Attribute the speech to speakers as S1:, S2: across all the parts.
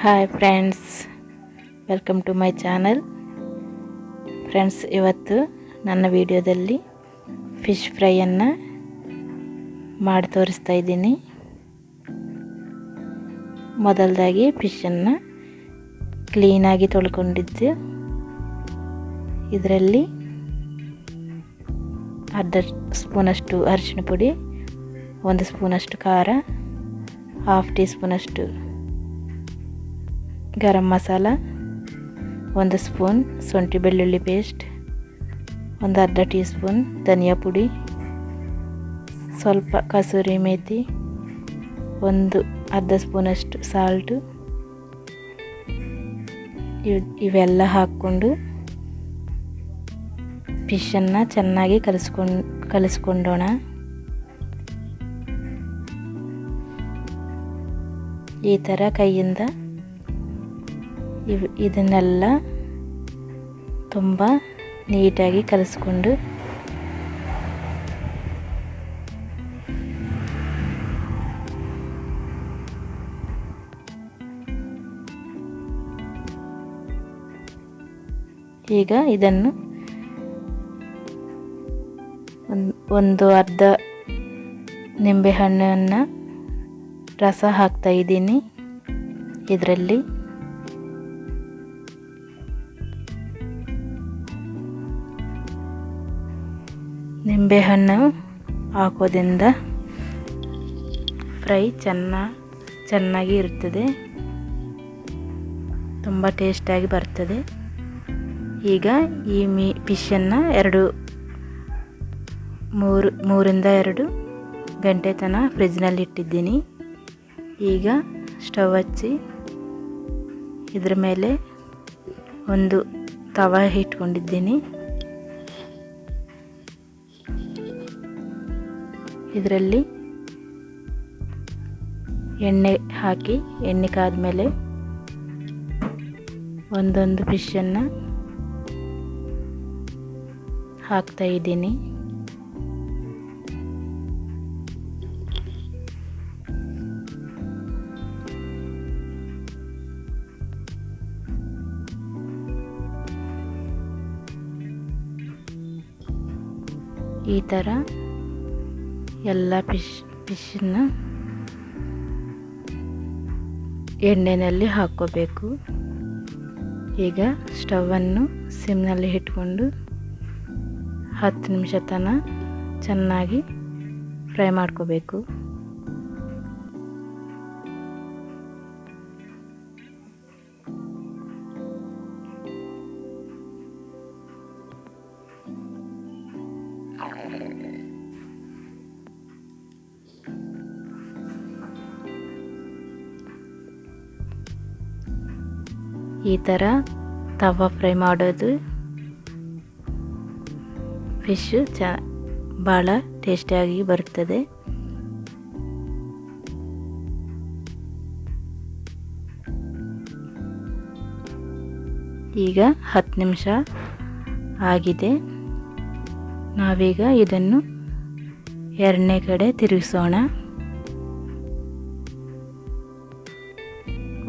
S1: Hi friends, welcome to my channel. Friends, ಇವತ್ತು ನನ್ನ ವಿಡಿಯೋದಲ್ಲಿ ಫಿಶ್ ಫ್ರೈಯನ್ನು ಮಾಡಿ ತೋರಿಸ್ತಾ ಇದ್ದೀನಿ. ಮೊದಲದಾಗಿ ಫಿಶನ್ನು ಕ್ಲೀನಾಗಿ ತೊಳ್ಕೊಂಡಿದ್ದು, ಇದರಲ್ಲಿ ಅರ್ಧ ಸ್ಪೂನಷ್ಟು ಅರಿಶಿಣ ಪುಡಿ, 1 ಸ್ಪೂನಷ್ಟು ಖಾರ, 1/2 ಟೀ ಸ್ಪೂನಷ್ಟು ಗರಂ ಮಸಾಲ, 1 ಸ್ಪೂನ್ ಶುಂಠಿ ಬೆಳ್ಳುಳ್ಳಿ ಪೇಸ್ಟ್, ಅರ್ಧ ಟೀ ಸ್ಪೂನ್ ಧನಿಯಾ ಪುಡಿ, ಸ್ವಲ್ಪ ಕಸೂರಿ ಮೇಥಿ, ಅರ್ಧ ಸ್ಪೂನಷ್ಟು ಸಾಲ್ಟು, ಇವೆಲ್ಲ ಹಾಕ್ಕೊಂಡು ಫಿಶನ್ನು ಚೆನ್ನಾಗಿ ಕಲಿಸ್ಕೊಂಡೋಣ. ಈ ಥರ ಕೈಯಿಂದ ಇದನ್ನೆಲ್ಲ ತುಂಬ ನೀಟಾಗಿ ಕಲಿಸ್ಕೊಂಡು ಈಗ ಇದನ್ನು ಒಂದು ಅರ್ಧ ನಿಂಬೆಹಣ್ಣನ್ನು ರಸ ಹಾಕ್ತಾ ಇದ್ದೀನಿ. ಇದರಲ್ಲಿ ನಿಂಬೆಹಣ್ಣು ಹಾಕೋದ್ರಿಂದ ಫ್ರೈ ಚೆನ್ನಾಗಿ ಇರ್ತದೆ, ತುಂಬ ಟೇಸ್ಟಾಗಿ ಬರ್ತದೆ. ಈಗ ಈ ಫಿಶನ್ನು 3-2 ಗಂಟೆ ತನಕ ಫ್ರಿಜ್ನಲ್ಲಿ ಇಟ್ಟಿದ್ದೀನಿ. ಈಗ ಸ್ಟವ್ ಹಚ್ಚಿ ಇದ್ರ ಮೇಲೆ ಒಂದು ತವಾ ಇಟ್ಕೊಂಡಿದ್ದೀನಿ. ಇದರಲ್ಲಿ ಎಣ್ಣೆ ಹಾಕಿ, ಎಣ್ಣೆ ಕಾದ್ಮೇಲೆ ಒಂದೊಂದು ಫಿಶನ್ನು ಹಾಕ್ತಾ ಇದ್ದೀನಿ. ಈ ಥರ ಎಲ್ಲ ಫಿಶನ್ನು ಎಣ್ಣೆಯಲ್ಲಿ ಹಾಕ್ಕೋಬೇಕು. ಈಗ ಸ್ಟವನ್ನು ಸಿಮ್ನಲ್ಲಿ ಇಟ್ಕೊಂಡು 10 ನಿಮಿಷ ತನಕ ಚೆನ್ನಾಗಿ ಫ್ರೈ ಮಾಡ್ಕೋಬೇಕು. ಈ ಥರ ತವಾ ಫ್ರೈ ಮಾಡೋದು ಫಿಶ್ ಭಾಳ ಟೇಸ್ಟಿಯಾಗಿ ಬರುತ್ತದೆ. ಈಗ 10 ನಿಮಿಷ ಆಗಿದೆ. ನಾವೀಗ ಇದನ್ನು ಎರಡನೇ ಕಡೆ ತಿರುಗಿಸೋಣ.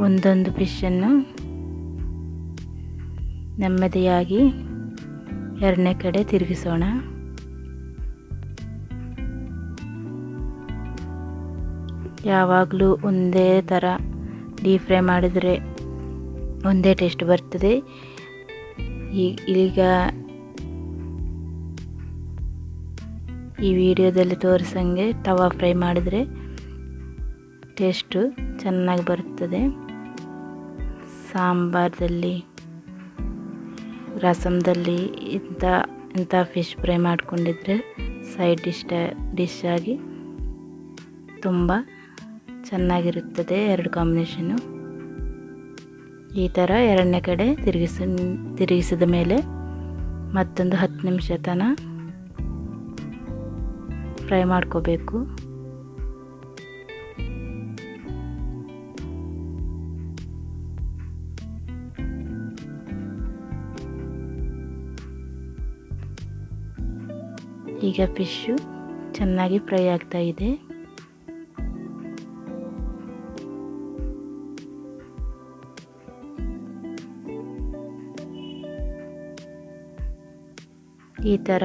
S1: ಒಂದೊಂದು ಫಿಶನ್ನು ನೆಮ್ಮದಿಯಾಗಿ ಎರಡನೇ ಕಡೆ ತಿರುಗಿಸೋಣ. ಯಾವಾಗಲೂ ಒಂದೇ ಥರ ಡೀಪ್ ಫ್ರೈ ಮಾಡಿದರೆ ಒಂದೇ ಟೇಸ್ಟ್ ಬರ್ತದೆ. ಈಗ ಈ ವಿಡಿಯೋದಲ್ಲಿ ತೋರಿಸಂಗೆ ತವಾ ಫ್ರೈ ಮಾಡಿದರೆ ಟೇಸ್ಟು ಚೆನ್ನಾಗಿ ಬರುತ್ತದೆ. ಸಾಂಬಾರದಲ್ಲಿ, ರಸಮ್ದಲ್ಲಿ ಇಂಥ ಫಿಶ್ ಫ್ರೈ ಮಾಡಿಕೊಂಡಿದ್ರೆ ಸೈಡ್ ಡಿಶ್ ಆಗಿ ತುಂಬ ಚೆನ್ನಾಗಿರುತ್ತದೆ. 2 ಕಾಂಬಿನೇಷನ್ನು. ಈ ಥರ ಎರಡನೇ ಕಡೆ ತಿರುಗಿಸಿದ ಮೇಲೆ ಮತ್ತೊಂದು 10 ನಿಮಿಷ ತನಕ ಫ್ರೈ ಮಾಡ್ಕೋಬೇಕು. ಈಗ ಫಿಶ್ಶು ಚೆನ್ನಾಗಿ ಫ್ರೈ ಆಗ್ತಾ ಇದೆ. ಈ ಥರ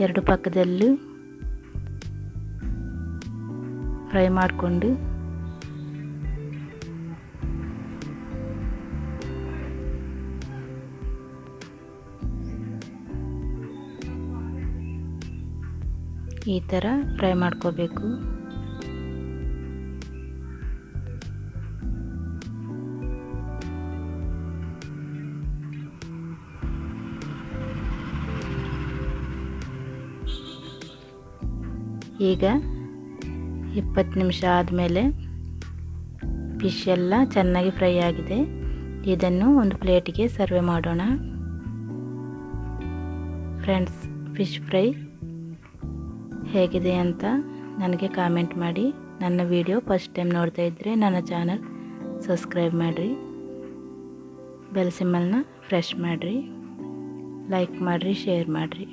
S1: ಎರಡು ಪಕ್ಕದಲ್ಲೂ ಫ್ರೈ ಮಾಡಿಕೊಂಡು ಈ ಥರ ಫ್ರೈ ಮಾಡ್ಕೋಬೇಕು. ಈಗ 20 ನಿಮಿಷ ಆದಮೇಲೆ ಫಿಶ್ ಎಲ್ಲ ಚೆನ್ನಾಗಿ ಫ್ರೈ ಆಗಿದೆ. ಇದನ್ನು ಒಂದು ಪ್ಲೇಟಿಗೆ ಸರ್ವ್ ಮಾಡೋಣ. ಫ್ರೆಂಡ್ಸ್, ಫಿಶ್ ಫ್ರೈ ಹೇಗಿದೆ ಅಂತ ನನಗೆ ಕಾಮೆಂಟ್ ಮಾಡಿ. ನನ್ನ ವಿಡಿಯೋ ಫಸ್ಟ್ ಟೈಮ್ ನೋಡ್ತಾ ಇದ್ದರೆ ನನ್ನ ಚಾನಲ್ ಸಬ್ಸ್ಕ್ರೈಬ್ ಮಾಡಿರಿ, ಬೆಲ್ ಸಿಂಬಲ್ನ ಪ್ರೆಸ್ ಮಾಡಿರಿ, ಲೈಕ್ ಮಾಡಿರಿ, ಶೇರ್ ಮಾಡಿರಿ.